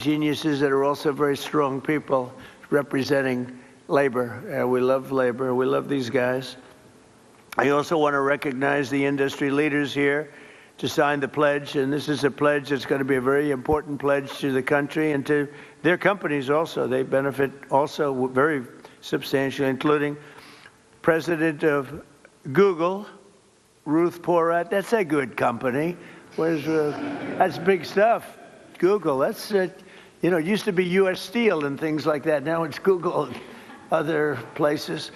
geniuses that are also very strong people representing labor. We love labor. We love these guys. I also want to recognize the industry leaders here to sign the pledge, and this is a pledge that's going to be a very important pledge to the country and to their companies also. They benefit also very substantially, including President of Google, Ruth Porat. That's a good company. That's big stuff. Google, that's, it used to be U.S. Steel and things like that. Now it's Google and other places.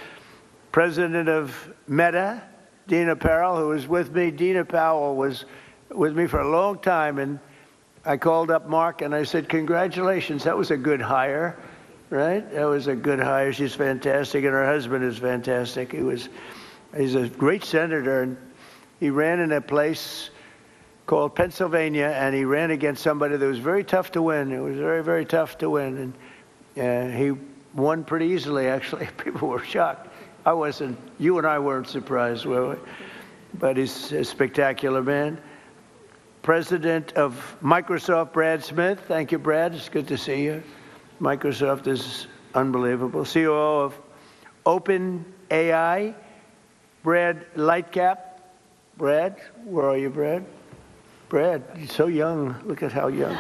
President of Meta, Dina Powell, who was with me. Dina Powell was with me for a long time, and I called up Mark and I said, congratulations, that was a good hire, right? That was a good hire. She's fantastic, and her husband is fantastic. He's a great senator, and he ran in a place called Pennsylvania, and he ran against somebody that was very tough to win. It was very, very tough to win, and he won pretty easily, actually. People were shocked. I wasn't. You and I weren't surprised, were we? But he's a spectacular man. President of Microsoft, Brad Smith. Thank you, Brad. It's good to see you. Microsoft is unbelievable. COO of OpenAI, Brad Lightcap. Brad, where are you, Brad? Brad, you're so young. Look at how young.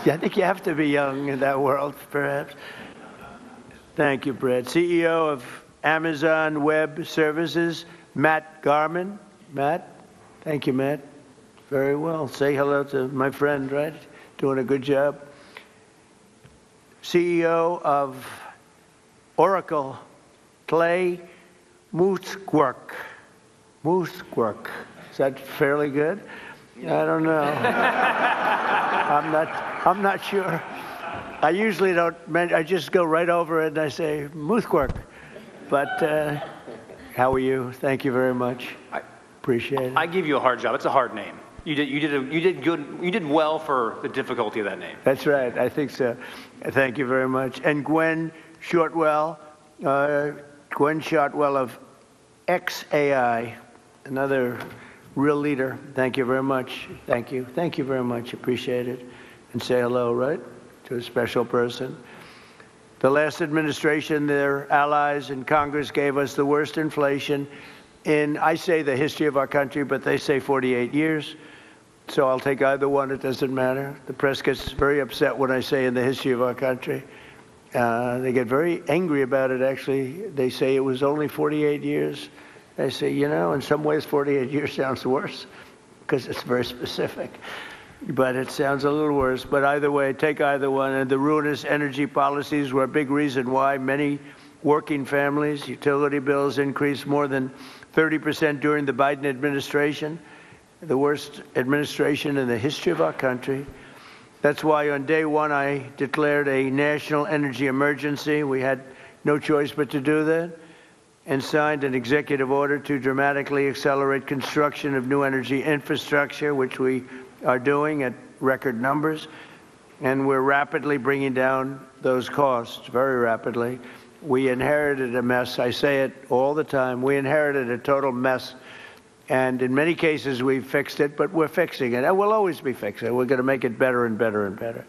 I think you have to be young in that world, perhaps. Thank you, Brad. CEO of Amazon Web Services, Matt Garman. Matt, thank you, Matt. Very well. Say hello to my friend, right? Doing a good job. CEO of Oracle, Clay Mooskwerk. Mooskwerk. Is that fairly good? I don't know. I'm not sure. I usually don't, I just go right over it and I say, Mooskwerk. But how are you? Thank you very much. Appreciate it. I give you a hard job. It's a hard name. You did good. You did well for the difficulty of that name. That's right. I think so. Thank you very much. And Gwen Shortwell, of XAI, another real leader. Thank you very much. Thank you. Thank you very much. Appreciate it. And say hello, right, to a special person. The last administration, their allies in Congress gave us the worst inflation in, I say, the history of our country, but they say 48 years. So I'll take either one. It doesn't matter. The press gets very upset when I say in the history of our country. They get very angry about it, actually. They say it was only 48 years. I say, in some ways 48 years sounds worse because it's very specific. But it sounds a little worse. But either way, take either one. And the ruinous energy policies were a big reason why many working families' utility bills increased more than 30% during the Biden administration, the worst administration in the history of our country. That's why on day one I declared a national energy emergency. We had no choice but to do that, and signed an executive order to dramatically accelerate construction of new energy infrastructure, which we are doing at record numbers, and we're rapidly bringing down those costs, very rapidly. We inherited a mess. I say it all the time. We inherited a total mess, and in many cases we've fixed it, but we're fixing it, and we'll always be fixing it. We're going to make it better and better and better.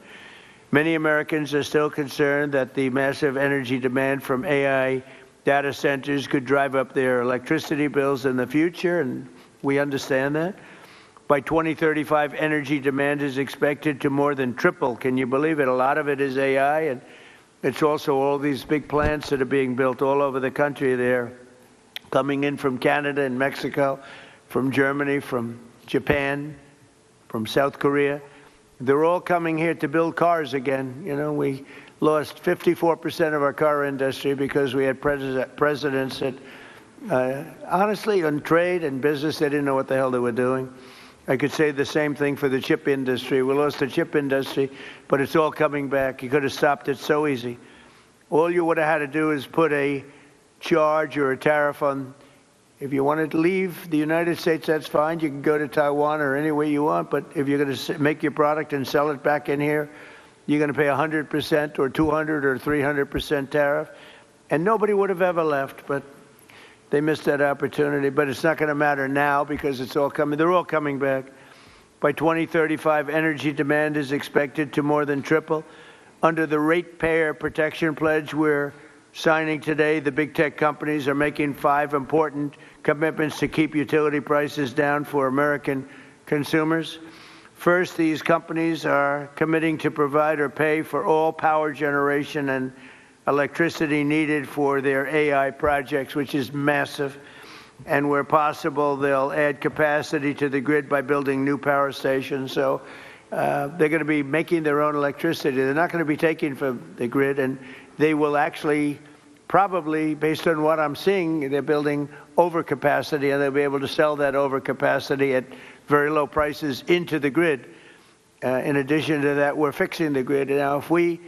Many Americans are still concerned that the massive energy demand from AI data centers could drive up their electricity bills in the future, and we understand that. By 2035, energy demand is expected to more than triple. Can you believe it? A lot of it is AI, and it's also all these big plants that are being built all over the country. They're coming in from Canada and Mexico, from Germany, from Japan, from South Korea. They're all coming here to build cars again. We lost 54% of our car industry because we had presidents that, honestly, on trade and business, they didn't know what the hell they were doing. I could say the same thing for the chip industry. We lost the chip industry, but it's all coming back. You could have stopped it so easy. All you would have had to do is put a charge or a tariff on. If you wanted to leave the United States, that's fine. You can go to Taiwan or anywhere you want, but if you're going to make your product and sell it back in here, you're going to pay 100% or 200 or 300% tariff, and nobody would have ever left, but they missed that opportunity. But it's not going to matter now because it's all coming. They're all coming back. By 2035, energy demand is expected to more than triple. Under the Ratepayer Protection Pledge we're signing today, the big tech companies are making 5 important commitments to keep utility prices down for American consumers. First, these companies are committing to provide or pay for all power generation and electricity needed for their AI projects, which is massive. And where possible, they'll add capacity to the grid by building new power stations. So they're going to be making their own electricity. They're not going to be taking from the grid, and they will actually probably, based on what I'm seeing, they're building overcapacity, and they'll be able to sell that overcapacity at very low prices into the grid. In addition to that, we're fixing the grid. Now, if we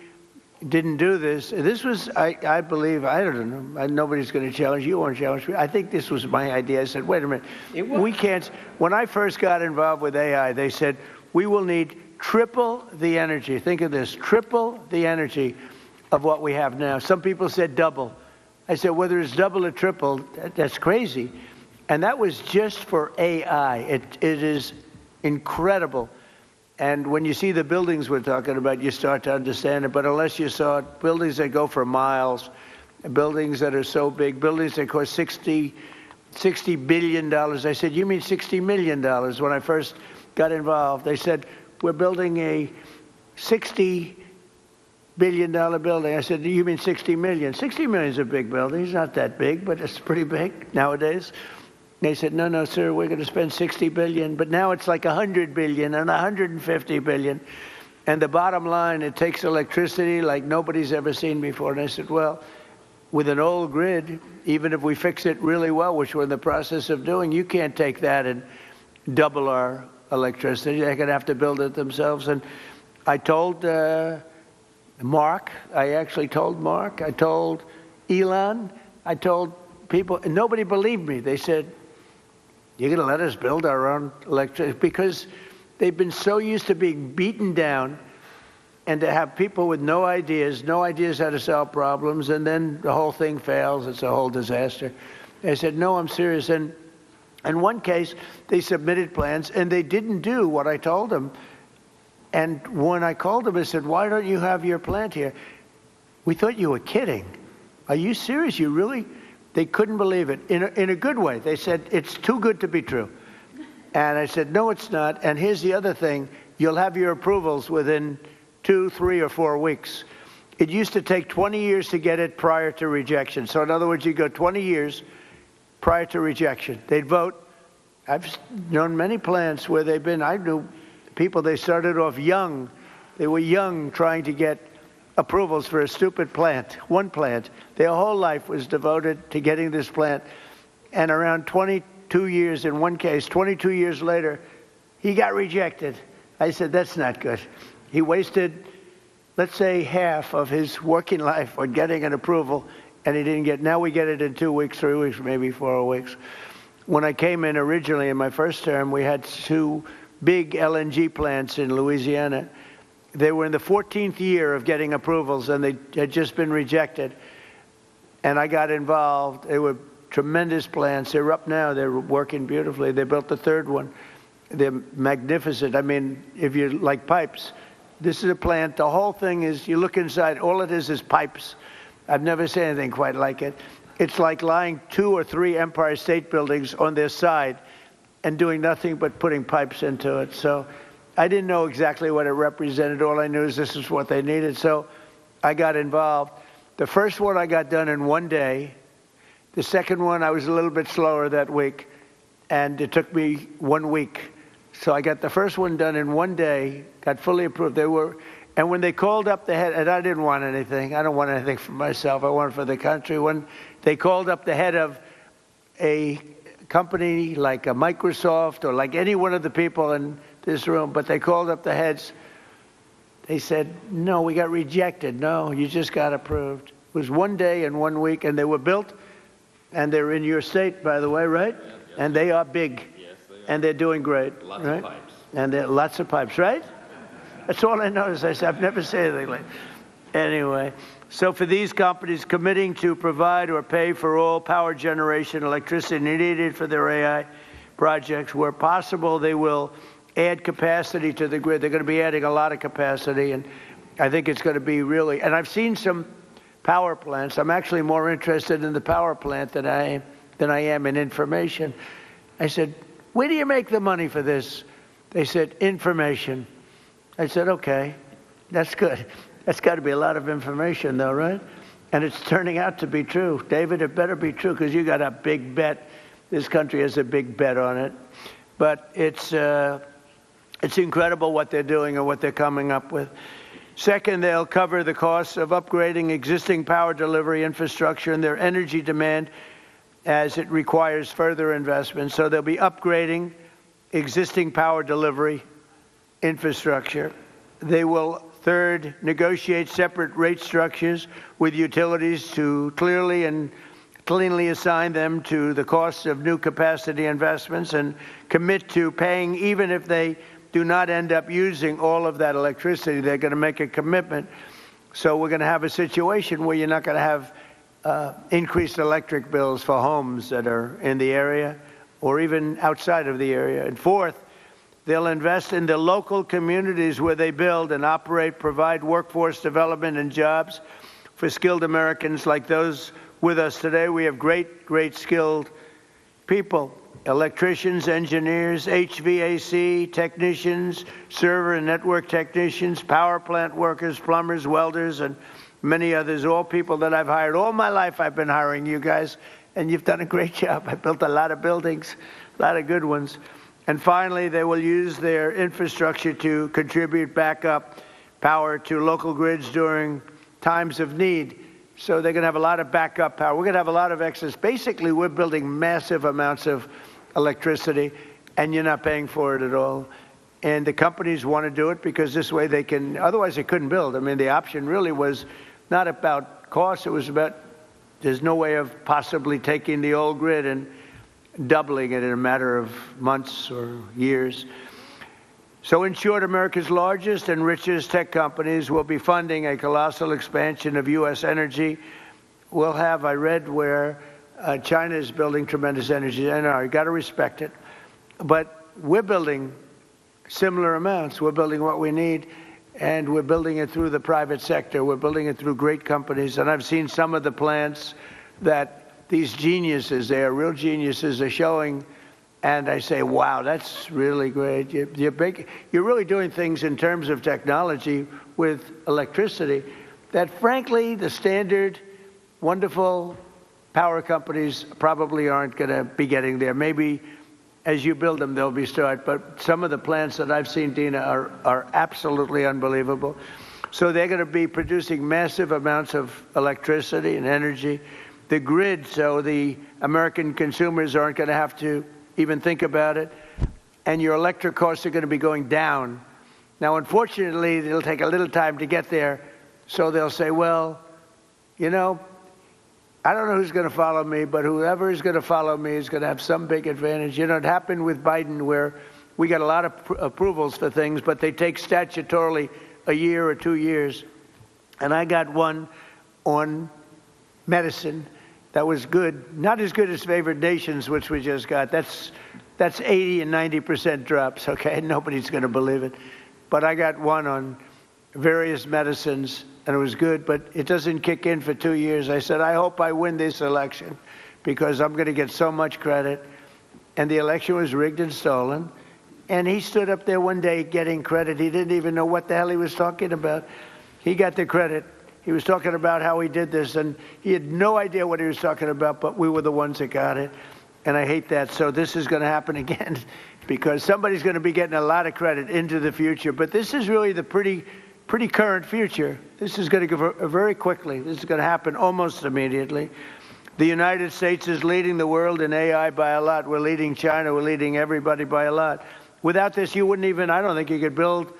didn't do this, this was, I believe, I don't know, nobody's going to challenge you, won't challenge me. I think this was my idea. I said, wait a minute, we can't, when I first got involved with AI, they said, we will need triple the energy. Think of this, triple the energy of what we have now. Some people said double. I said, whether it's double or triple, that's crazy. And that was just for AI. It is incredible. And when you see the buildings we're talking about, you start to understand it. But unless you saw it, buildings that go for miles, buildings that are so big, buildings that cost $60 billion. I said, you mean $60 million? When I first got involved, they said, we're building a $60 billion building. I said, you mean 60 million? 60 million is a big building. It's not that big, but it's pretty big nowadays. They said, no, no, sir, we're going to spend 60 billion, but now it's like 100 billion and 150 billion. And the bottom line, it takes electricity like nobody's ever seen before. And I said, well, with an old grid, even if we fix it really well, which we're in the process of doing, you can't take that and double our electricity. They're going to have to build it themselves. And I told Mark, I actually told Mark, I told Elon, I told people, and nobody believed me. They said, you're going to let us build our own electricity? Because they've been so used to being beaten down and to have people with no ideas how to solve problems, and then the whole thing fails. It's a whole disaster. I said, no, I'm serious. And in one case, they submitted plans, and they didn't do what I told them. And when I called them, I said, why don't you have your plant here? We thought you were kidding. Are you serious? You really? They couldn't believe it, in a good way. They said, it's too good to be true. And I said, no, it's not. And here's the other thing. You'll have your approvals within 2, 3, or 4 weeks. It used to take 20 years to get it prior to rejection. So in other words, you go 20 years prior to rejection. They'd vote. I've known many plants where they've been, I knew people, they started off young. They were young trying to get approvals for a stupid plant, one plant. Their whole life was devoted to getting this plant. And around 22 years, in one case, 22 years later, he got rejected. I said, that's not good. He wasted, let's say, half of his working life on getting an approval, and he didn't get, now we get it in 2 weeks, 3 weeks, maybe 4 weeks. When I came in originally in my first term, we had 2 big LNG plants in Louisiana. They were in the 14th year of getting approvals, and they had just been rejected. And I got involved. They were tremendous plants. They're up now. They're working beautifully. They built the 3rd one. They're magnificent. I mean, if you like pipes, this is a plant. The whole thing is, you look inside, all it is pipes. I've never seen anything quite like it. It's like lying 2 or 3 Empire State Buildings on their side and doing nothing but putting pipes into it. So I didn't know exactly what it represented. All I knew is this is what they needed. So I got involved. The first one I got done in 1 day. The second one, I was a little bit slower that week, and it took me 1 week. So I got the first one done in 1 day, got fully approved. And when they called up the head, and I didn't want anything. I don't want anything for myself. I want it for the country. When they called up the head of a company like a Microsoft or like any one of the people in this room, but they called up the heads. They said, no, we got rejected. No, you just got approved. It was 1 day and 1 week, and they were built, and they're in your state, by the way, right? Yeah, yeah. And they are big. Yes, they are. And they're doing great. Lots right? of pipes. And there are lots of pipes, right? That's all I noticed. I said, I've never said anything like that. Anyway, so for these companies committing to provide or pay for all power generation electricity needed for their AI projects, where possible, they will add capacity to the grid. They're going to be adding a lot of capacity, and I think it's going to be really, and I've seen some power plants. I'm actually more interested in the power plant than I am in information. I said, where do you make the money for this? They said, information. I said, okay, that's good. That's got to be a lot of information, though, right? And it's turning out to be true. David, it better be true, because you got a big bet. This country has a big bet on it. But it's incredible what they're doing and what they're coming up with. Second, they'll cover the costs of upgrading existing power delivery infrastructure and their energy demand as it requires further investment. So they'll be upgrading existing power delivery infrastructure. They will, third, negotiate separate rate structures with utilities to clearly and cleanly assign them to the costs of new capacity investments and commit to paying even if they do not end up using all of that electricity. They're going to make a commitment. So we're going to have a situation where you're not going to have increased electric bills for homes that are in the area or even outside of the area. And fourth, they'll invest in the local communities where they build and operate, provide workforce development and jobs for skilled Americans like those with us today. We have great skilled people, electricians, engineers, HVAC technicians, server and network technicians, power plant workers, plumbers, welders, and many others, all people that I've hired. All my life I've been hiring you guys, and you've done a great job. I built a lot of buildings, a lot of good ones. And finally, they will use their infrastructure to contribute backup power to local grids during times of need. So they're going to have a lot of backup power. We're going to have a lot of excess. Basically, we're building massive amounts of electricity, and you're not paying for it at all. And the companies want to do it because this way they can, otherwise they couldn't build. I mean, the option really was not about cost. It was about there's no way of possibly taking the old grid and doubling it in a matter of months or years. So in short, America's largest and richest tech companies will be funding a colossal expansion of U.S. energy. We'll have, I read where China is building tremendous energy. I know, you got to respect it. But we're building similar amounts. We're building what we need, and we're building it through the private sector. We're building it through great companies. And I've seen some of the plants that these geniuses, they are real geniuses, are showing. And I say, wow, that's really great. You're really doing things in terms of technology with electricity that, frankly, the standard, wonderful power companies probably aren't going to be getting there. Maybe as you build them, they'll be start. But some of the plants that I've seen, Dina, are absolutely unbelievable. So they're going to be producing massive amounts of electricity and energy. The grid, so the American consumers aren't going to have to even think about it, and your electric costs are going to be going down. Now, unfortunately, it'll take a little time to get there, so they'll say, well, you know, I don't know who's going to follow me, but whoever is going to follow me is going to have some big advantage. You know, it happened with Biden where we got a lot of approvals for things, but they take statutorily a year or 2 years. And I got one on medicine that was good, not as good as favored nations, which we just got. That's 80 and 90% drops, okay? Nobody's going to believe it. But I got one on various medicines, and it was good, but it doesn't kick in for 2 years. I said, I hope I win this election because I'm going to get so much credit. And the election was rigged and stolen. And he stood up there one day getting credit. He didn't even know what the hell he was talking about. He got the credit. He was talking about how he did this, and he had no idea what he was talking about, but we were the ones that got it. And I hate that. So this is going to happen again because somebody's going to be getting a lot of credit into the future. But this is really the pretty current future. This is going to go very quickly. This is going to happen almost immediately. The United States is leading the world in AI by a lot. We're leading China. We're leading everybody by a lot. Without this, you wouldn't even, I don't think you could build,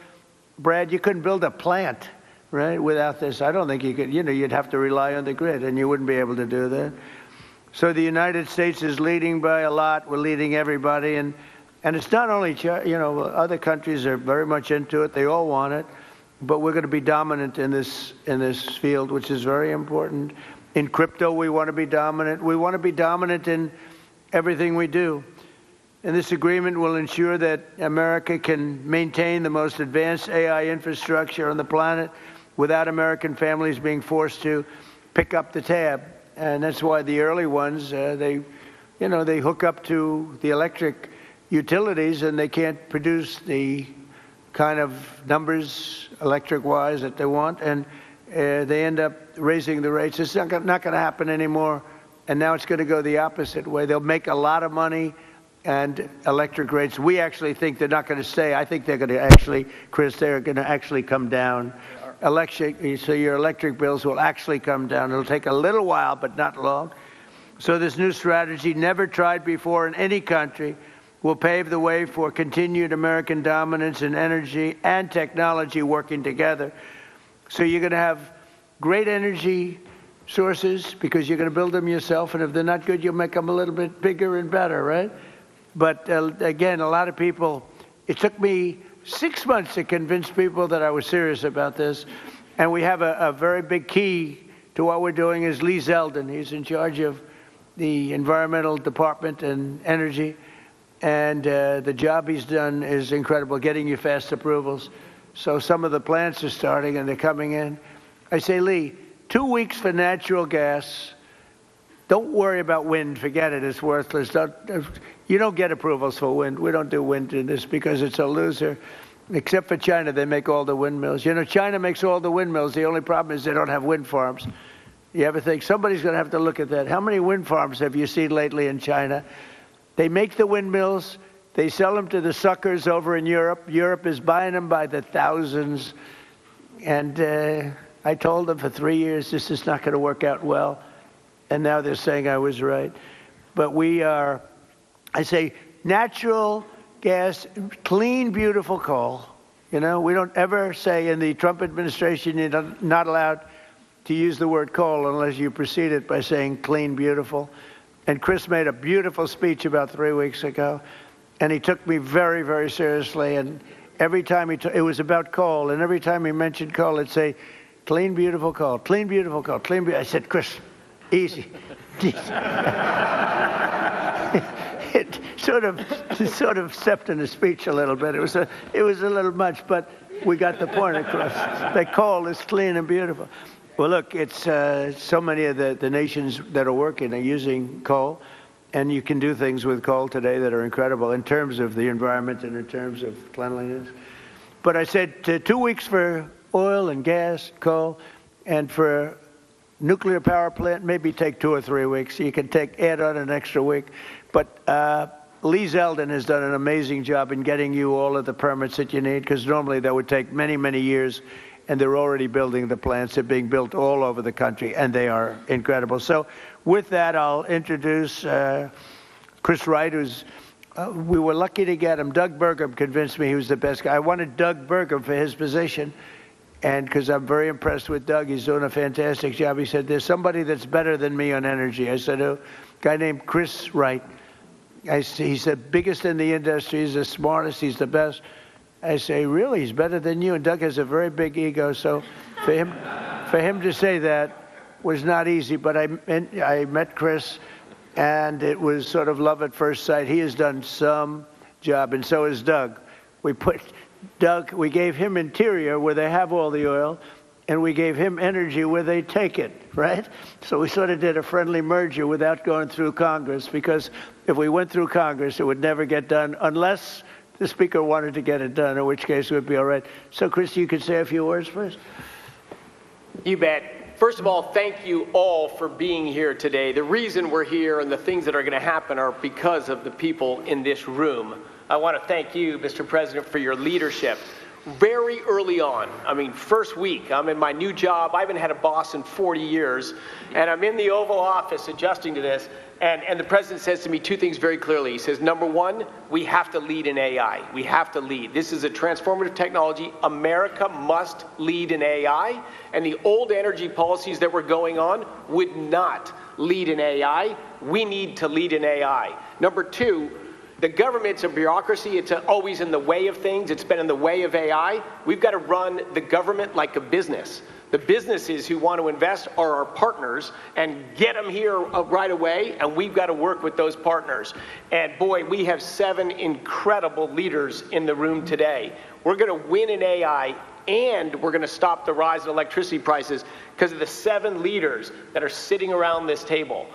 Brad, you couldn't build a plant. Right? Without this, I don't think you could, you'd have to rely on the grid, and you wouldn't be able to do that. So the United States is leading by a lot. We're leading everybody. And it's not only, other countries are very much into it. They all want it. But we're going to be dominant in this field, which is very important. In crypto, we want to be dominant. We want to be dominant in everything we do. And this agreement will ensure that America can maintain the most advanced AI infrastructure on the planet without American families being forced to pick up the tab. And that's why the early ones, they hook up to the electric utilities and they can't produce the kind of numbers electric-wise that they want, and they end up raising the rates. It's not going to happen anymore, and now it's going to go the opposite way. They'll make a lot of money, and electric rates, we actually think they're not going to stay. I think they're going to actually, Chris, they're going to actually come down. So your electric bills will actually come down. It'll take a little while, but not long. So this new strategy, never tried before in any country, will pave the way for continued American dominance in energy and technology working together. So you're going to have great energy sources because you're going to build them yourself, and if they're not good, you'll make them a little bit bigger and better, right? But again, a lot of people, it took me 6 months to convince people that I was serious about this, and we have a very big key to what we're doing is Lee Zeldin. He's in charge of the environmental department and energy, and the job he's done is incredible, getting you fast approvals. So some of the plants are starting and they're coming in. I say, Lee, 2 weeks for natural gas. Don't worry about wind. Forget it. It's worthless. You don't get approvals for wind. We don't do wind in this because it's a loser. Except for China, they make all the windmills. You know, China makes all the windmills. The only problem is they don't have wind farms. You ever think somebody's going to have to look at that? How many wind farms have you seen lately in China? They make the windmills. They sell them to the suckers over in Europe. Europe is buying them by the thousands. And I told them for 3 years, this is not going to work out well. And now they're saying I was right. But we are, I say, natural gas, clean, beautiful coal. You know, we don't ever say in the Trump administration you're not allowed to use the word coal unless you precede it by saying clean, beautiful. And Chris made a beautiful speech about 3 weeks ago. And he took me very, very seriously. And every time it was about coal. And every time he mentioned coal, it'd say, clean, beautiful coal, clean, beautiful coal, clean, beautiful. I said, Chris, easy. It sort of stepped in the speech a little bit. It was a little much, but we got the point across. That coal is clean and beautiful. Well, look, it's so many of the nations that are working are using coal. And you can do things with coal today that are incredible in terms of the environment and in terms of cleanliness. But I said 2 weeks for oil and gas, coal, and for nuclear power plant, maybe take 2 or 3 weeks. You can add on an extra week. But Lee Zeldin has done an amazing job in getting you all of the permits that you need, because normally that would take many, many years. And they're already building the plants. They're being built all over the country, and they are incredible. So with that, I'll introduce Chris Wright, who's we were lucky to get him. Doug Burgum convinced me he was the best guy. I wanted Doug Burgum for his position, and because I'm very impressed with Doug. He's doing a fantastic job. He said, there's somebody that's better than me on energy. I said, a guy named Chris Wright. He's the biggest in the industry. He's the smartest. He's the best. I say, really? He's better than you? And Doug has a very big ego, so for him to say that was not easy. But I met Chris, and it was sort of love at first sight. He has done some job, and so has Doug. We gave him interior where they have all the oil, and we gave him energy where they take it, right? So we sort of did a friendly merger without going through Congress, because if we went through Congress, it would never get done unless the Speaker wanted to get it done, in which case it would be all right. So, Chris, you could say a few words first. You bet. First of all, thank you all for being here today. The reason we're here and the things that are going to happen are because of the people in this room. I want to thank you, Mr. President, for your leadership. Very early on, I mean, first week, I'm in my new job. I haven't had a boss in 40 years, and I'm in the Oval Office adjusting to this, and the President says to me 2 things very clearly. He says, number one, we have to lead in AI. We have to lead. This is a transformative technology. America must lead in AI, and the old energy policies that were going on would not lead in AI. We need to lead in AI. Number two, The government's a bureaucracy. It's always in the way of things. It's been in the way of AI. We've got to run the government like a business. The businesses who want to invest are our partners and get them here right away, and we've got to work with those partners. And boy, we have 7 incredible leaders in the room today. We're going to win in AI, and we're going to stop the rise in electricity prices because of the 7 leaders that are sitting around this table.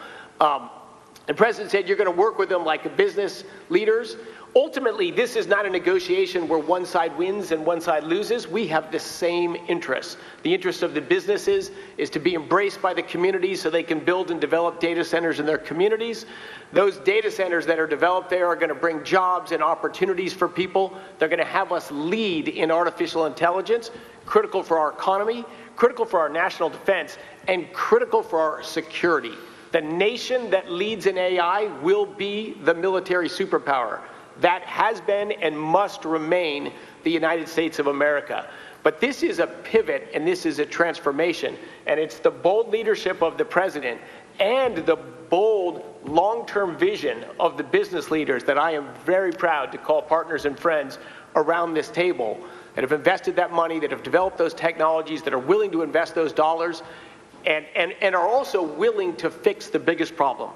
The president said you're going to work with them like business leaders. Ultimately, this is not a negotiation where one side wins and one side loses. We have the same interests. The interest of the businesses is to be embraced by the communities so they can build and develop data centers in their communities. Those data centers that are developed there are going to bring jobs and opportunities for people. They're going to have us lead in artificial intelligence, critical for our economy, critical for our national defense, and critical for our security. The nation that leads in AI will be the military superpower. That has been and must remain the United States of America. But this is a pivot and this is a transformation. And it's the bold leadership of the president and the bold long-term vision of the business leaders that I am very proud to call partners and friends around this table that have invested that money, that have developed those technologies, that are willing to invest those dollars, and are also willing to fix the biggest problem.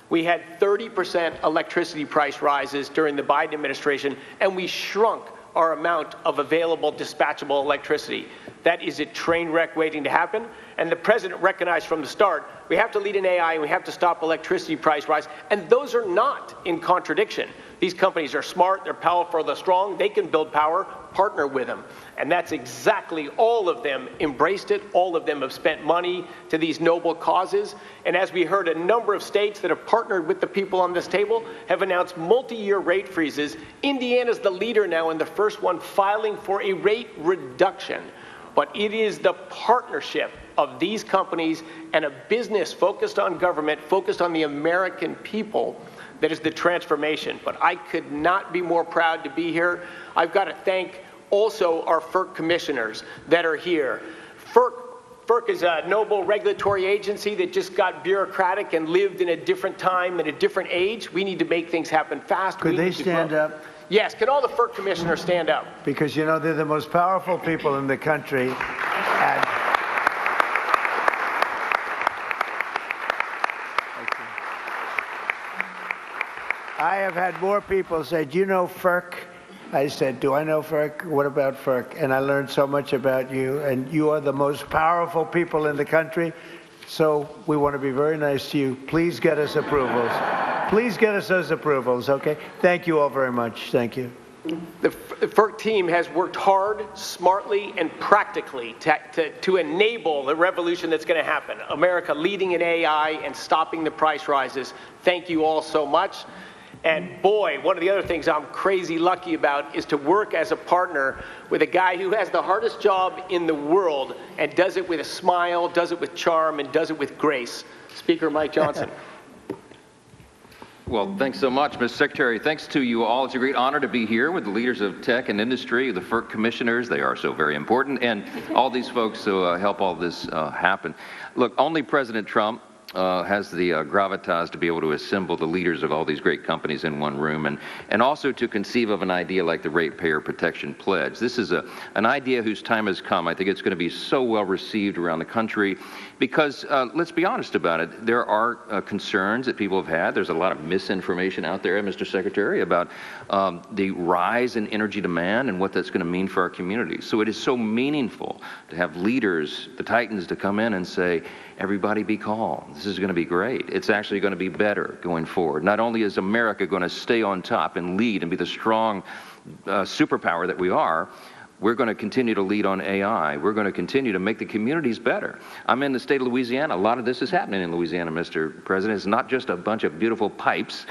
We had 30% electricity price rises during the Biden administration, and we shrunk our amount of available dispatchable electricity. That is a train wreck waiting to happen, and the president recognized from the start we have to lead in AI and we have to stop electricity price rise, and those are not in contradiction. These companies are smart, they're powerful, they're strong, they can build power, partner with them. And that's exactly, all of them embraced it, all of them have spent money to these noble causes. And as we heard, a number of states that have partnered with the people on this table have announced multi-year rate freezes. Indiana's the leader now and the first one filing for a rate reduction. But it is the partnership of these companies and a business focused on government, focused on the American people, that is the transformation. But I could not be more proud to be here. I've got to thank also our FERC commissioners that are here. FERC is a noble regulatory agency that just got bureaucratic and lived in a different time and a different age. We need to make things happen fast. Could they stand up? Yes, can all the FERC commissioners stand up? Because, you know, they're the most powerful people in the country. And I have had more people say, do you know FERC? I said, do I know FERC? What about FERC? And I learned so much about you, and you are the most powerful people in the country. So we want to be very nice to you. Please get us approvals. Please get us those approvals, okay? Thank you all very much. Thank you. The FERC team has worked hard, smartly, and practically to enable the revolution that's going to happen. America leading in AI and stopping the price rises. Thank you all so much. And boy, one of the other things I'm crazy lucky about is to work as a partner with a guy who has the hardest job in the world and does it with a smile, does it with charm, and does it with grace. Speaker Mike Johnson. Well, thanks so much, Mr. Secretary. Thanks to you all. It's a great honor to be here with the leaders of tech and industry, the FERC commissioners. They are so very important, and all these folks who help all this happen. Look, only President Trump has the gravitas to be able to assemble the leaders of all these great companies in one room, and also to conceive of an idea like the Ratepayer Protection Pledge. This is an idea whose time has come. I think it's going to be so well received around the country because, let's be honest about it, there are concerns that people have had. There's a lot of misinformation out there, Mr. Secretary, about the rise in energy demand and what that's going to mean for our communities. So it is so meaningful to have leaders, the titans, to come in and say, everybody be calm. This is going to be great. It's actually going to be better going forward. Not only is America going to stay on top and lead and be the strong superpower that we are, we're going to continue to lead on AI. We're going to continue to make the communities better. I'm in the state of Louisiana. A lot of this is happening in Louisiana, Mr. President. It's not just a bunch of beautiful pipes.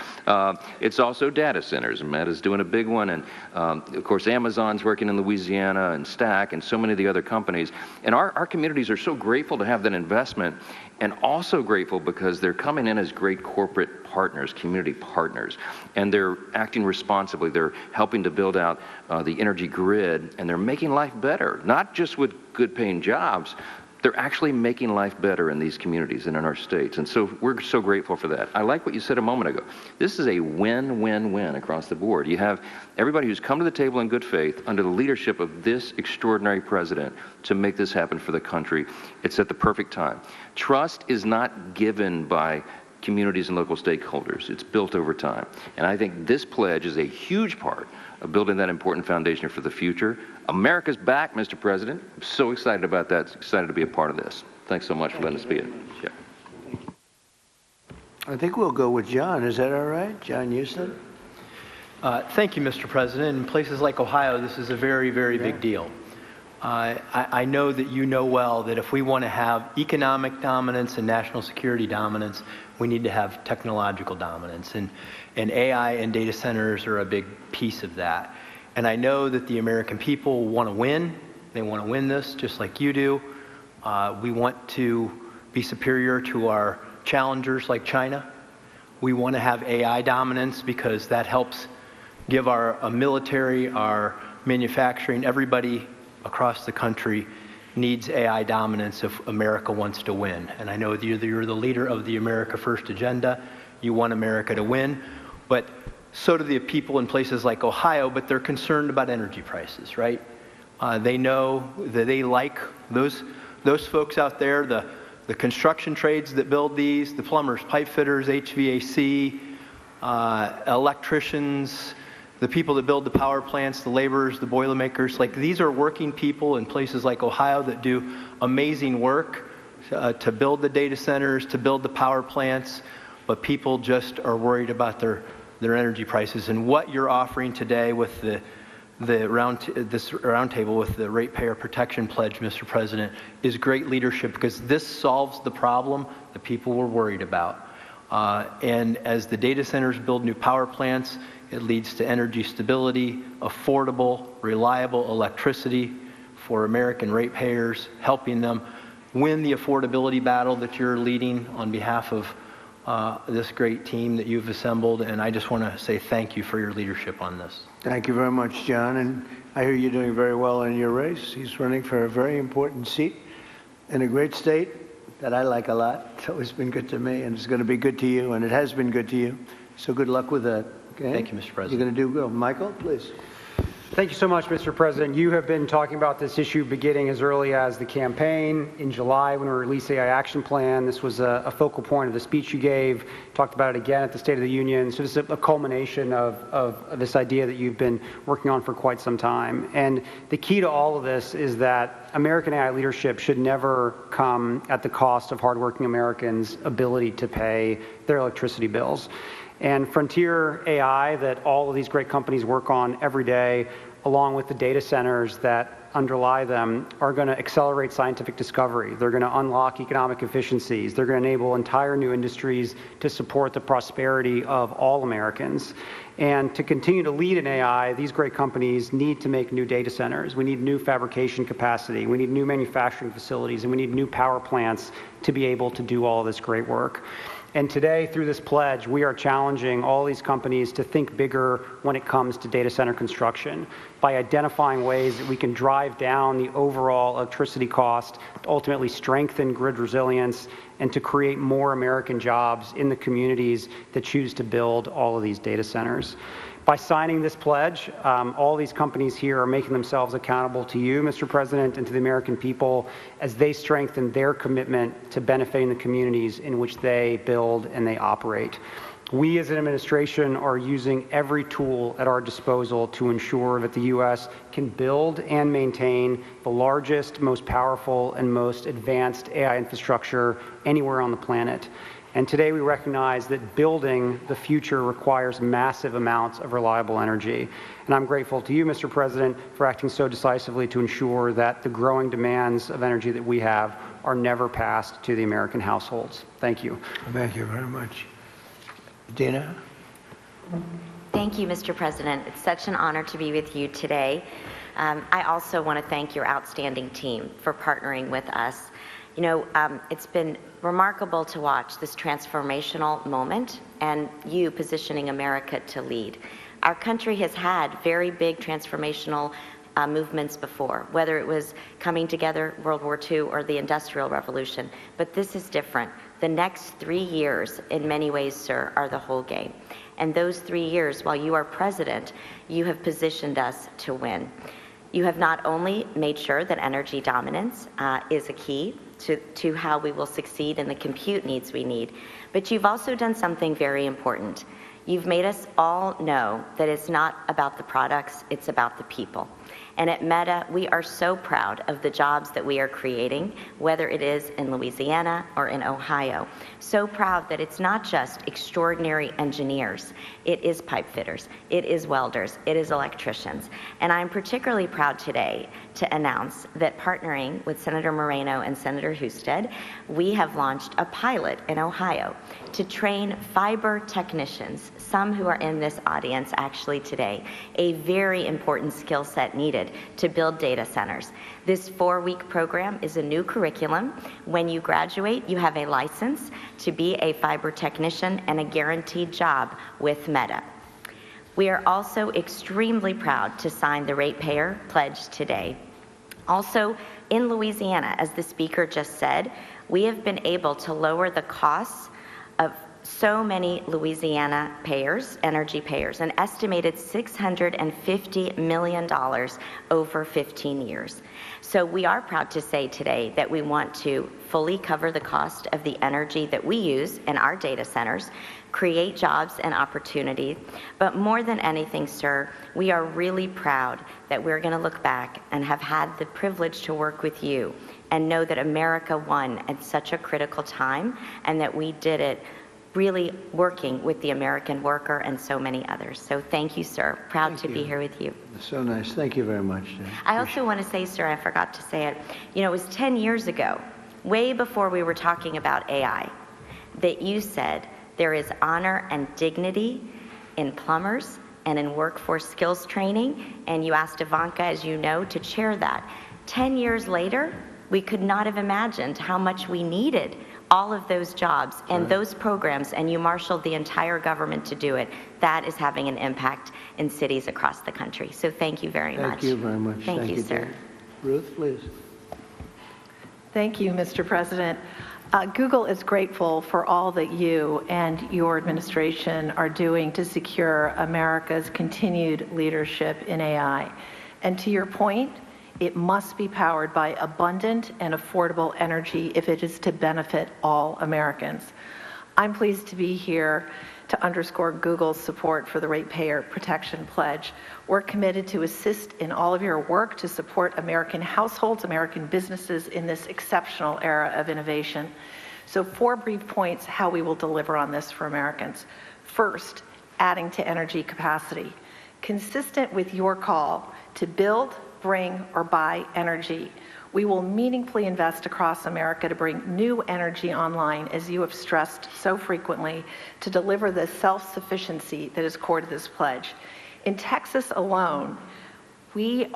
It's also data centers. Meta's doing a big one. And, of course, Amazon's working in Louisiana, and Stack, and so many of the other companies. And our communities are so grateful to have that investment, and also grateful because they're coming in as great corporate partners, community partners, and they're acting responsibly. They're helping to build out the energy grid, and they're making life better, not just with good-paying jobs, they're actually making life better in these communities and in our states. And so we're so grateful for that. I like what you said a moment ago. This is a win-win-win across the board. You have everybody who's come to the table in good faith under the leadership of this extraordinary president to make this happen for the country. It's at the perfect time. Trust is not given by communities and local stakeholders. It's built over time. And I think this pledge is a huge part of building that important foundation for the future. America's back, Mr. President. I'm so excited about that. Excited to be a part of this. Thanks so much for letting us be it. Yeah. I think we'll go with John. Is that all right? John Houston? Thank you, Mr. President. In places like Ohio, this is a very, very big deal. I know that you know well that if we want to have economic dominance and national security dominance, we need to have technological dominance. And AI and data centers are a big piece of that. And I know that the American people want to win. They want to win this just like you do. We want to be superior to our challengers like China. We want to have AI dominance because that helps give our military, our manufacturing, everybody across the country needs AI dominance if America wants to win. And I know that you're the leader of the America First agenda. You want America to win. But so do the people in places like Ohio, but they're concerned about energy prices, right? They know that they like those folks out there, the construction trades that build these, the plumbers, pipe fitters, HVAC, electricians, the people that build the power plants, the laborers, the boilermakers. Like, these are working people in places like Ohio that do amazing work to build the data centers, to build the power plants, but people just are worried about their energy prices. And what you're offering today with this roundtable with the Ratepayer Protection Pledge, Mr. President, is great leadership because this solves the problem that people were worried about. And as the data centers build new power plants, it leads to energy stability, affordable, reliable electricity for American ratepayers, helping them win the affordability battle that you're leading on behalf of this great team that you've assembled. And I just want to say thank you for your leadership on this. Thank you very much, John. And I hear you're doing very well in your race. He's running for a very important seat in a great state that I like a lot. It's always been good to me, and it's going to be good to you, and it has been good to you. So good luck with that. Okay? Thank you, Mr. President. You're going to do good. Michael, please. Thank you so much, Mr. President. You have been talking about this issue beginning as early as the campaign. In July, when we released the AI Action Plan, this was a focal point of the speech you gave. Talked about it again at the State of the Union. So this is a culmination of this idea that you've been working on for quite some time. And the key to all of this is that American AI leadership should never come at the cost of hardworking Americans' ability to pay their electricity bills. And frontier AI that all of these great companies work on every day, along with the data centers that underlie them, are going to accelerate scientific discovery. They're going to unlock economic efficiencies. They're going to enable entire new industries to support the prosperity of all Americans. And to continue to lead in AI, these great companies need to make new data centers. We need new fabrication capacity. We need new manufacturing facilities, and we need new power plants to be able to do all this great work. And today, through this pledge, we are challenging all these companies to think bigger when it comes to data center construction by identifying ways that we can drive down the overall electricity cost, to ultimately strengthen grid resilience, and to create more American jobs in the communities that choose to build all of these data centers. By signing this pledge, all these companies here are making themselves accountable to you, Mr. President, and to the American people as they strengthen their commitment to benefiting the communities in which they build and they operate. We as an administration are using every tool at our disposal to ensure that the U.S. can build and maintain the largest, most powerful, and most advanced AI infrastructure anywhere on the planet. And today we recognize that building the future requires massive amounts of reliable energy. And I'm grateful to you, Mr. President, for acting so decisively to ensure that the growing demands of energy that we have are never passed to the American households. Thank you. Thank you very much. Dina? Thank you, Mr. President. It's such an honor to be with you today. I also want to thank your outstanding team for partnering with us. You know, it's been remarkable to watch this transformational moment and you positioning America to lead. Our country has had very big transformational movements before, whether it was coming together, World War II, or the Industrial Revolution. But this is different. The next 3 years, in many ways, sir, are the whole game. And those 3 years, while you are president, you have positioned us to win. You have not only made sure that energy dominance is a key to how we will succeed in the compute needs we need, but you've also done something very important. You've made us all know that it's not about the products, it's about the people. And at Meta, we are so proud of the jobs that we are creating, whether it is in Louisiana or in Ohio. So proud that it's not just extraordinary engineers, it is pipe fitters, it is welders, it is electricians. And I'm particularly proud today to announce that partnering with Senator Moreno and Senator Husted, we have launched a pilot in Ohio to train fiber technicians, some who are in this audience actually today, a very important skill set needed to build data centers. This 4-week program is a new curriculum. When you graduate, you have a license to be a fiber technician and a guaranteed job with Meta. We are also extremely proud to sign the Ratepayer Pledge today. Also, in Louisiana, as the speaker just said, we have been able to lower the costs of so many Louisiana payers, energy payers, an estimated $650 million over 15 years. So we are proud to say today that we want to fully cover the cost of the energy that we use in our data centers, create jobs and opportunity, but more than anything, sir, we are really proud that we're going to look back and have had the privilege to work with you and know that America won at such a critical time and that we did it really working with the American worker and so many others. So thank you, sir. Proud to be here with you. So nice. Thank you very much, Jen. I also want to say, sir, I forgot to say it, you know, it was 10 years ago, way before we were talking about AI, that you said there is honor and dignity in plumbers and in workforce skills training, and you asked Ivanka, as you know, to chair that. 10 years later, we could not have imagined how much we needed all of those jobs and those programs, and you marshaled the entire government to do it. That is having an impact in cities across the country. So thank you very much. Thank you very much. Thank you, sir. Jen. Ruth, please. Thank you, Mr. President. Google is grateful for all that you and your administration are doing to secure America's continued leadership in AI. And to your point, it must be powered by abundant and affordable energy if it is to benefit all Americans. I'm pleased to be here to underscore Google's support for the Ratepayer Protection Pledge. We're committed to assist in all of your work to support American households, American businesses in this exceptional era of innovation. So 4 brief points how we will deliver on this for Americans. First, adding to energy capacity. Consistent with your call to build, bring, or buy energy, we will meaningfully invest across America to bring new energy online, as you have stressed so frequently, to deliver the self-sufficiency that is core to this pledge. In Texas alone, we've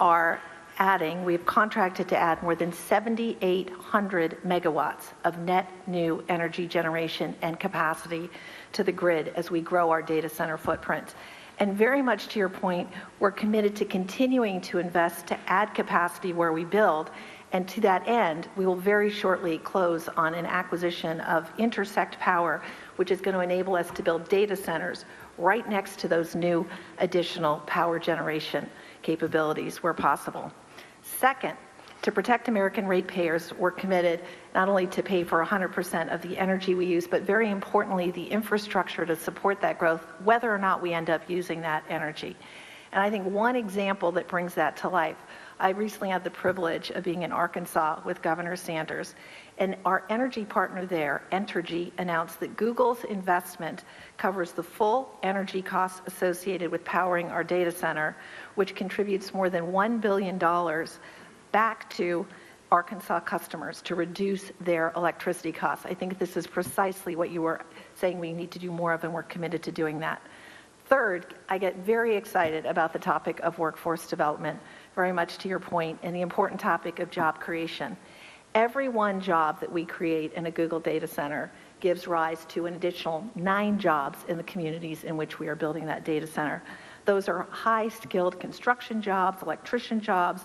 contracted to add more than 7,800 megawatts of net new energy generation and capacity to the grid as we grow our data center footprint. And very much to your point, we're committed to continuing to invest to add capacity where we build. And to that end, we will very shortly close on an acquisition of Intersect Power, which is going to enable us to build data centers right next to those new additional power generation capabilities where possible. Second, to protect American ratepayers, we're committed not only to pay for 100% of the energy we use, but very importantly, the infrastructure to support that growth, whether or not we end up using that energy. And I think one example that brings that to life, I recently had the privilege of being in Arkansas with Governor Sanders, and our energy partner there, Entergy, announced that Google's investment covers the full energy costs associated with powering our data center, which contributes more than $1 billion back to Arkansas customers to reduce their electricity costs. I think this is precisely what you were saying we need to do more of, and we're committed to doing that. Third, I get very excited about the topic of workforce development, very much to your point, and the important topic of job creation. Every one job that we create in a Google data center gives rise to an additional 9 jobs in the communities in which we are building that data center. Those are high-skilled construction jobs, electrician jobs,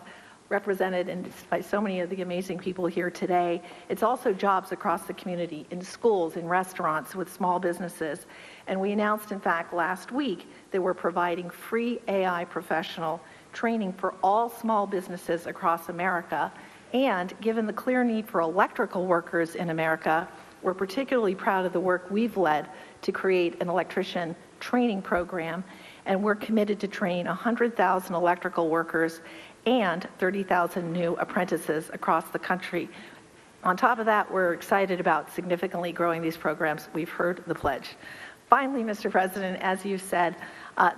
represented by so many of the amazing people here today. It's also jobs across the community, in schools, in restaurants, with small businesses. And we announced, in fact, last week that we're providing free AI professional training for all small businesses across America. And given the clear need for electrical workers in America, we're particularly proud of the work we've led to create an electrician training program. And we're committed to train 100,000 electrical workers and 30,000 new apprentices across the country. On top of that, we're excited about significantly growing these programs. We've heard the pledge. Finally, Mr. President, as you said,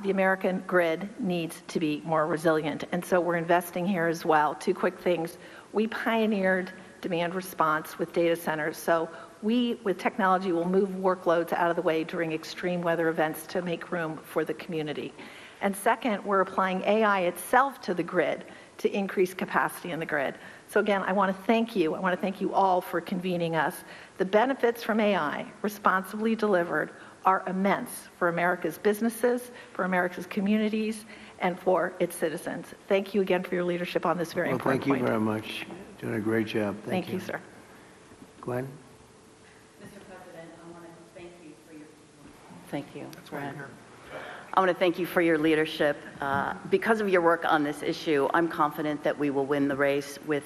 the American grid needs to be more resilient, and so we're investing here as well. Two quick things. We pioneered demand response with data centers, so we, with technology, will move workloads out of the way during extreme weather events to make room for the community. And second, we're applying AI itself to the grid to increase capacity in the grid. So again, I want to thank you. I want to thank you all for convening us. The benefits from AI, responsibly delivered, are immense for America's businesses, for America's communities, and for its citizens. Thank you again for your leadership on this very important point. Thank you very much. Doing a great job. Thank you, sir. Gwen? Mr. President, I want to thank you for your... Thank you, Brad. I want to thank you for your leadership. Because of your work on this issue, I'm confident that we will win the race with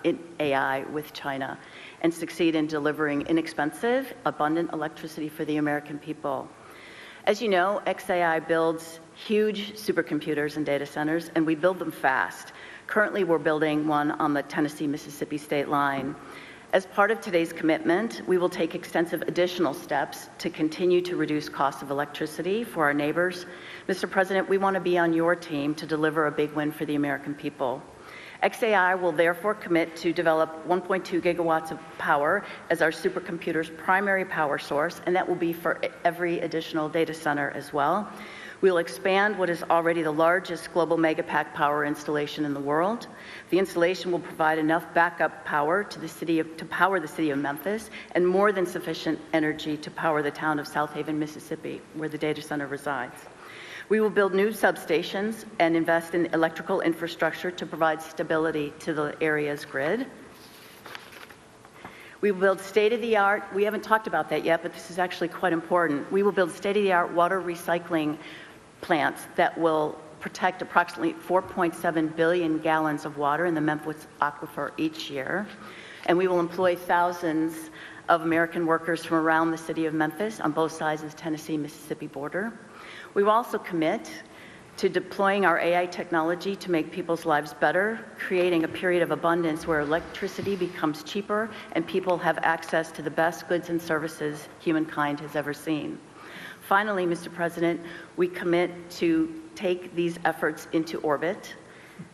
in AI with China and succeed in delivering inexpensive, abundant electricity for the American people. As you know, XAI builds huge supercomputers and data centers, and we build them fast. Currently, we're building one on the Tennessee-Mississippi state line. As part of today's commitment, we will take extensive additional steps to continue to reduce costs of electricity for our neighbors. Mr. President, we want to be on your team to deliver a big win for the American people. XAI will therefore commit to develop 1.2 gigawatts of power as our supercomputer's primary power source, and that will be for every additional data center as well. We will expand what is already the largest global megapack power installation in the world. The installation will provide enough backup power to power the city of Memphis, and more than sufficient energy to power the town of South Haven, Mississippi, where the data center resides. We will build new substations and invest in electrical infrastructure to provide stability to the area's grid. We will build state-of-the-art, we haven't talked about that yet, but this is actually quite important. We will build state-of-the-art water recycling plants that will protect approximately 4.7 billion gallons of water in the Memphis aquifer each year. And we will employ thousands of American workers from around the city of Memphis on both sides of the Tennessee-Mississippi border. We will also commit to deploying our AI technology to make people's lives better, creating a period of abundance where electricity becomes cheaper and people have access to the best goods and services humankind has ever seen. Finally, Mr. President, we commit to take these efforts into orbit.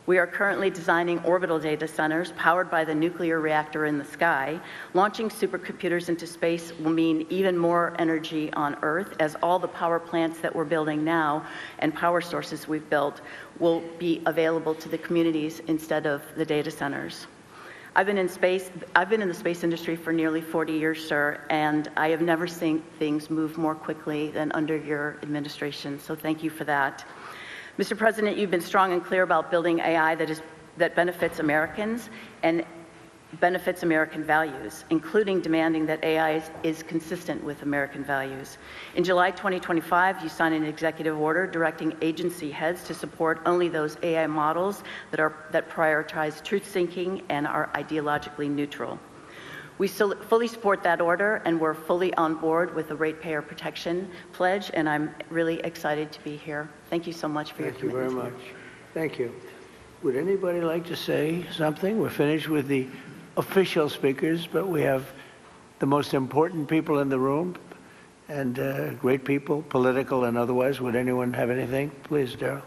We are currently designing orbital data centers powered by the nuclear reactor in the sky. Launching supercomputers into space will mean even more energy on Earth, as all the power plants that we're building now and power sources we've built will be available to the communities instead of the data centers. I've been in the space industry for nearly 40 years, sir, and I have never seen things move more quickly than under your administration, so thank you for that. Mr. President, you've been strong and clear about building AI that benefits Americans and benefits American values, including demanding that AI is consistent with American values. In July 2025, you signed an executive order directing agency heads to support only those AI models that prioritize truth-seeking and are ideologically neutral. We fully support that order, and we're fully on board with the Ratepayer Protection Pledge, and I'm really excited to be here. Thank you so much for your commitment. Thank you very much. Thank you. Would anybody like to say something? We're finished with the official speakers, but we have the most important people in the room, and great people, political and otherwise. Would anyone have anything? Please, Darrell.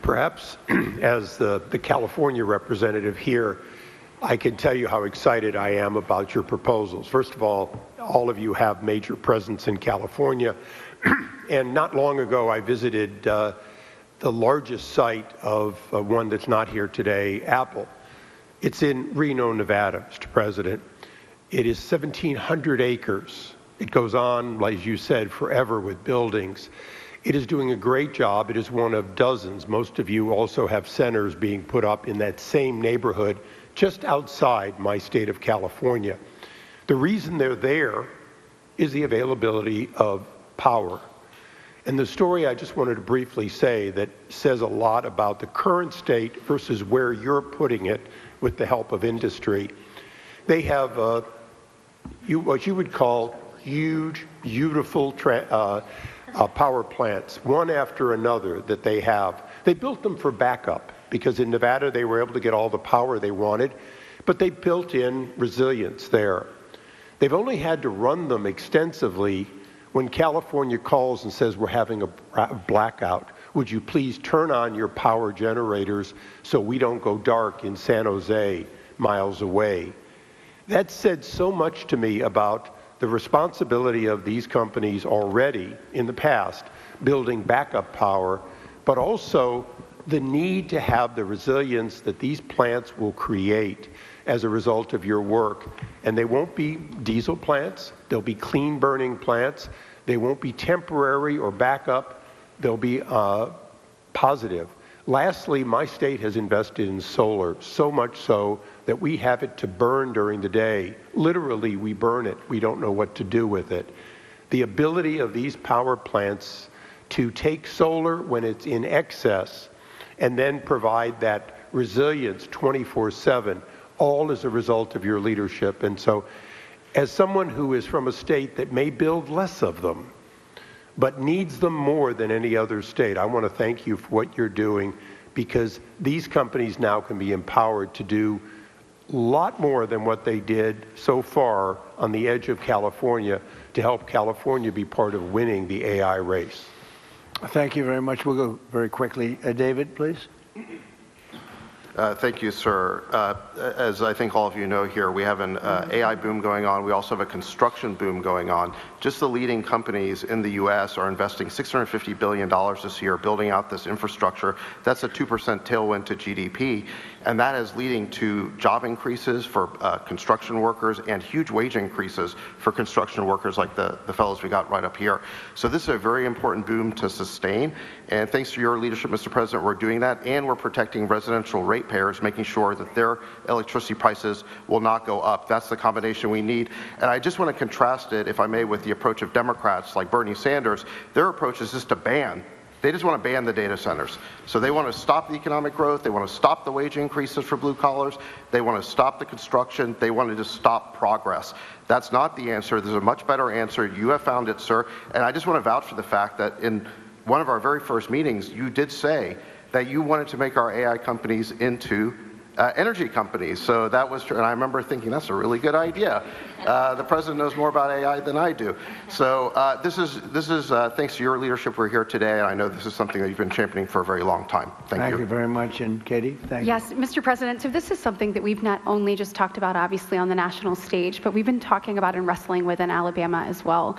Perhaps as the California representative here, I can tell you how excited I am about your proposals. First of all of you have major presence in California. And not long ago, I visited the largest site of one that's not here today, Apple. It's in Reno, Nevada, Mr. President. It is 1,700 acres. It goes on, as you said, forever with buildings. It is doing a great job. It is one of dozens. Most of you also have centers being put up in that same neighborhood just outside my state of California. The reason they're there is the availability of power. And the story I just wanted to briefly say that says a lot about the current state versus where you're putting it with the help of industry. They have what you would call huge, beautiful power plants, one after another that they have. They built them for backup because in Nevada they were able to get all the power they wanted, but they built in resilience there. They've only had to run them extensively when California calls and says we're having a blackout. Would you please turn on your power generators so we don't go dark in San Jose, miles away? That said so much to me about the responsibility of these companies already in the past building backup power, but also the need to have the resilience that these plants will create as a result of your work. And they won't be diesel plants, they'll be clean burning plants, they won't be temporary or backup, they'll be positive. Lastly, my state has invested in solar, so much so that we have it to burn during the day. Literally, we burn it. We don't know what to do with it. The ability of these power plants to take solar when it's in excess and then provide that resilience 24/7, all as a result of your leadership. And so, as someone who is from a state that may build less of them, but needs them more than any other state, I want to thank you for what you're doing, because these companies now can be empowered to do a lot more than what they did so far on the edge of California to help California be part of winning the AI race. Thank you very much. We'll go very quickly. David, please. Thank you, sir. As I think all of you know here, we have an AI boom going on. We also have a construction boom going on. Just the leading companies in the U.S. are investing $650 billion this year building out this infrastructure. That's a 2% tailwind to GDP, and that is leading to job increases for construction workers and huge wage increases for construction workers like the fellows we got right up here. So this is a very important boom to sustain, and thanks to your leadership, Mr. President, we're doing that, and we're protecting residential ratepayers, making sure that their electricity prices will not go up. That's the combination we need. And I just want to contrast it, if I may, with the approach of Democrats like Bernie Sanders. Their approach is just to ban. They just want to ban the data centers. So they want to stop the economic growth. They want to stop the wage increases for blue collars. They want to stop the construction. They want to just stop progress. That's not the answer. There's a much better answer. You have found it, sir. And I just want to vouch for the fact that in one of our very first meetings, you did say that you wanted to make our AI companies into energy companies. So that was true. And I remember thinking, that's a really good idea. The president knows more about AI than I do. So this is thanks to your leadership we're here today. And I know this is something that you've been championing for a very long time. Thank you. Thank you very much. And Katie, thank you. Yes, Mr. President, so this is something that we've not only just talked about, obviously, on the national stage, but we've been talking about and wrestling with in Alabama as well.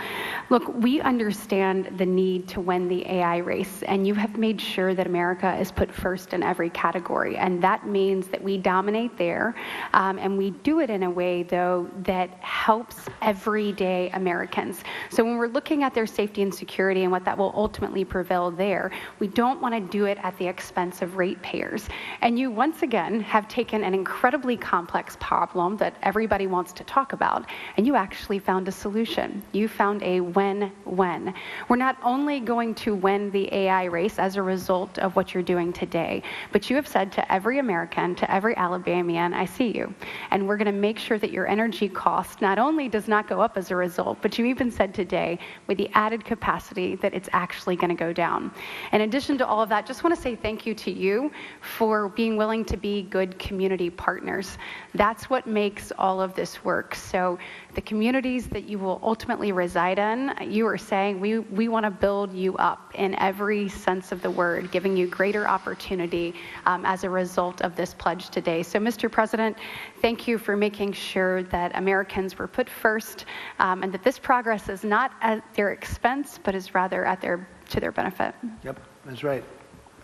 Look, we understand the need to win the AI race, and you have made sure that America is put first in every category. And that means that we dominate there, and we do it in a way, though, that helps everyday Americans. So when we're looking at their safety and security and what that will ultimately prevail there, we don't want to do it at the expense of ratepayers. And you, once again, have taken an incredibly complex problem that everybody wants to talk about, and you actually found a solution. You found a win-win. We're not only going to win the AI race as a result of what you're doing today, but you have said to every American, to every Alabamian, I see you. And we're going to make sure that your energy cost not only does not go up as a result, but you even said today, with the added capacity, that it's actually going to go down. In addition to all of that, just want to say thank you to you for being willing to be good community partners. That's what makes all of this work. So the communities that you will ultimately reside in, you are saying we want to build you up in every sense of the word, giving you greater opportunity as a result of this pledge today. So, Mr. President, thank you for making sure that Americans were put first, and that this progress is not at their expense, but is rather at to their benefit. Yep, that's right.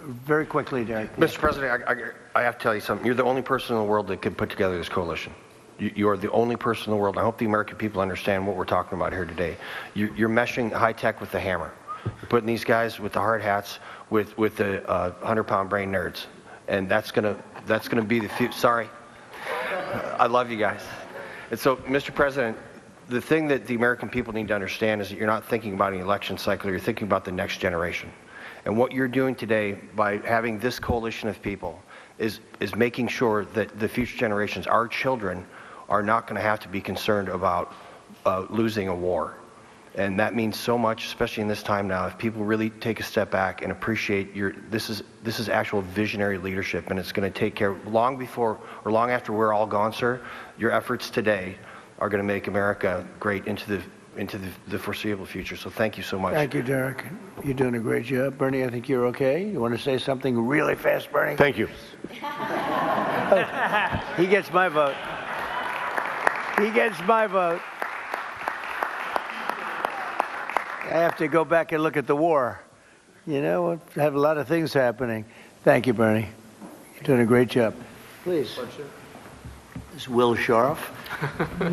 Very quickly, Derek. Mr. President, I have to tell you something. You're the only person in the world that can put together this coalition. You are the only person in the world. I hope the American people understand what we're talking about here today. You're meshing high tech with the hammer. You're putting these guys with the hard hats with the 100-pound brain nerds, and that's gonna be the future. Sorry, I love you guys. And so, Mr. President, the thing that the American people need to understand is that you're not thinking about an election cycle, you're thinking about the next generation. And what you're doing today by having this coalition of people is making sure that the future generations, our children, are not going to have to be concerned about losing a war. And that means so much, especially in this time now, if people really take a step back and appreciate this is actual visionary leadership, and it's going to take care, long before or long after we're all gone, sir, your efforts today are going to make America great into the foreseeable future. So thank you so much. Thank you, Derek. You're doing a great job. Bernie, I think you're okay. You want to say something really fast, Bernie? Thank you. He gets my vote. He gets my vote. I have to go back and look at the war. You know, we have a lot of things happening. Thank you, Bernie. You're doing a great job. Please. This is Will Scharf.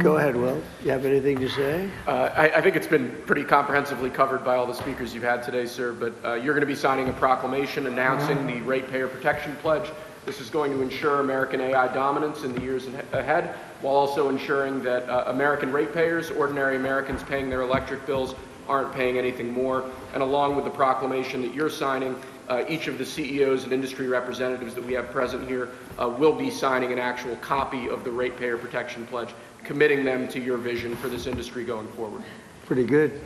Go ahead, Will. You have anything to say? I think it's been pretty comprehensively covered by all the speakers you've had today, sir, but you're going to be signing a proclamation announcing the Ratepayer Protection Pledge. This is going to ensure American AI dominance in the years ahead, while also ensuring that American ratepayers, ordinary Americans paying their electric bills, aren't paying anything more. And along with the proclamation that you're signing, each of the CEOs and industry representatives that we have present here will be signing an actual copy of the Ratepayer Protection Pledge, committing them to your vision for this industry going forward. Pretty good,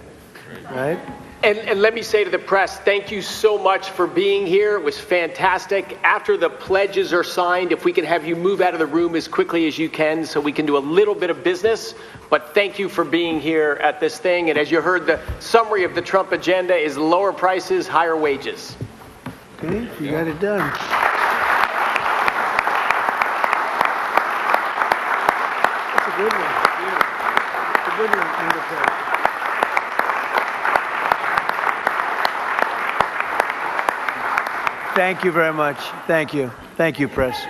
right? And let me say to the press, thank you so much for being here. It was fantastic. After the pledges are signed, if we can have you move out of the room as quickly as you can so we can do a little bit of business. But thank you for being here at this thing. And as you heard, the summary of the Trump agenda is lower prices, higher wages. Okay, you got it done. That's a good one. It's a good one, Undertaker. Thank you very much. Thank you. Thank you, press.